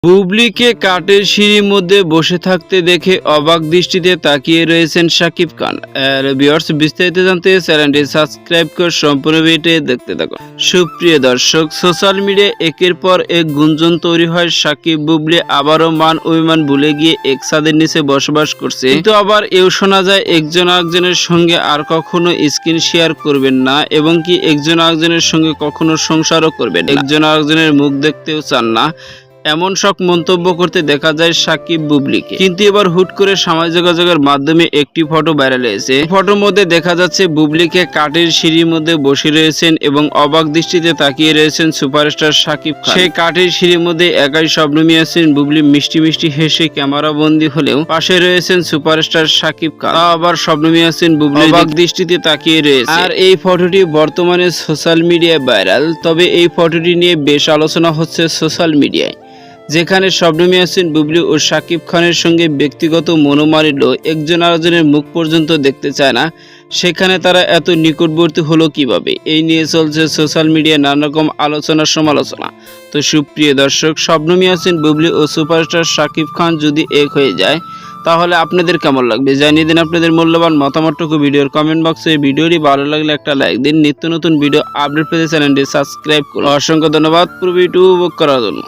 বুবলিকে কাঠের সিঁড়ির মধ্যে বসে থাকতে দেখে অবাক দৃষ্টিতে তাকিয়ে রয়েছেন শাকিব খান। ভিউয়ার্স, বিস্তারিত জানতে চ্যানেলটি সাবস্ক্রাইব করে সম্পূর্ণ ভিডিওটি দেখতে থাকুন। সুপ্রিয় দর্শক, সোশ্যাল মিডিয়ায় একের পর এক গুঞ্জন তৈরি হয় শাকিব বুবলি আবারও মান অভিমান ভুলে গিয়ে এক ছাদের নিচে বসবাস করছে, কিন্তু আবার এও শোনা যায় একজন আরেকজনের সঙ্গে আর কখনো স্ক্রিন শেয়ার করবেন না এবং কি একজন আরেকজনের সঙ্গে কখনো সংসারও করবেন না, একজন আরেকজনের মুখ দেখতেও চান না, এমন সব মন্তব্য করতে দেখা যায় শাকিব বুবলিকে। কিন্তু এবার হুট করে সামাজিক যোগাযোগের মাধ্যমে একটি ফটো ভাইরাল হয়েছে। ফটোর মধ্যে দেখা যাচ্ছে বুবলিকে কাঠের সিঁড়ির মধ্যে বসে রয়েছেন এবং অবাক দৃষ্টিতে তাকিয়ে রয়েছেন সুপারস্টার শাকিব খান। সেই কাঠের সিঁড়ির মধ্যে একাই শবনমী আছেন। বুবলি মিষ্টি মিষ্টি হেসে ক্যামেরা বন্দী হলেও পাশে রয়েছেন সুপারস্টার শাকিব খান। আবার শবনমী আছেন বুবলি অবাক দৃষ্টিতে তাকিয়ে রয়েছে। আর এই ফটোটি বর্তমানে সোশ্যাল মিডিয়ায় ভাইরাল। তবে এই ফটোটি নিয়ে বেশ আলোচনা হচ্ছে সোশ্যাল মিডিয়ায়, যেখানে শবনমী আছেন বুবলি ও শাকিব খানের সঙ্গে ব্যক্তিগত মনোমালিন্য, একজন আরেকজনের মুখ পর্যন্ত দেখতে চায় না, সেখানে তারা এত নিকটবর্তী হলো কিভাবে, এই নিয়ে চলছে সোশ্যাল মিডিয়ায় নানা রকম আলোচনা সমালোচনা। তো সুপ্রিয় দর্শক, শবনমী আছেন বুবলি ও সুপারস্টার শাকিব খান যদি এক হয়ে যায় তাহলে আপনাদের কেমন লাগবে জানিয়ে দিন আপনাদের মূল্যবান মতামতটুকু ভিডিওর কমেন্ট বক্সে। ভিডিওটি ভালো লাগলে একটা লাইক দিন। নিত্য নতুন ভিডিও আপডেট পেতে চ্যানেলটি সাবস্ক্রাইব করুন। অসংখ্য ধন্যবাদ পুরো ভিডিও উপভোগ করার জন্য।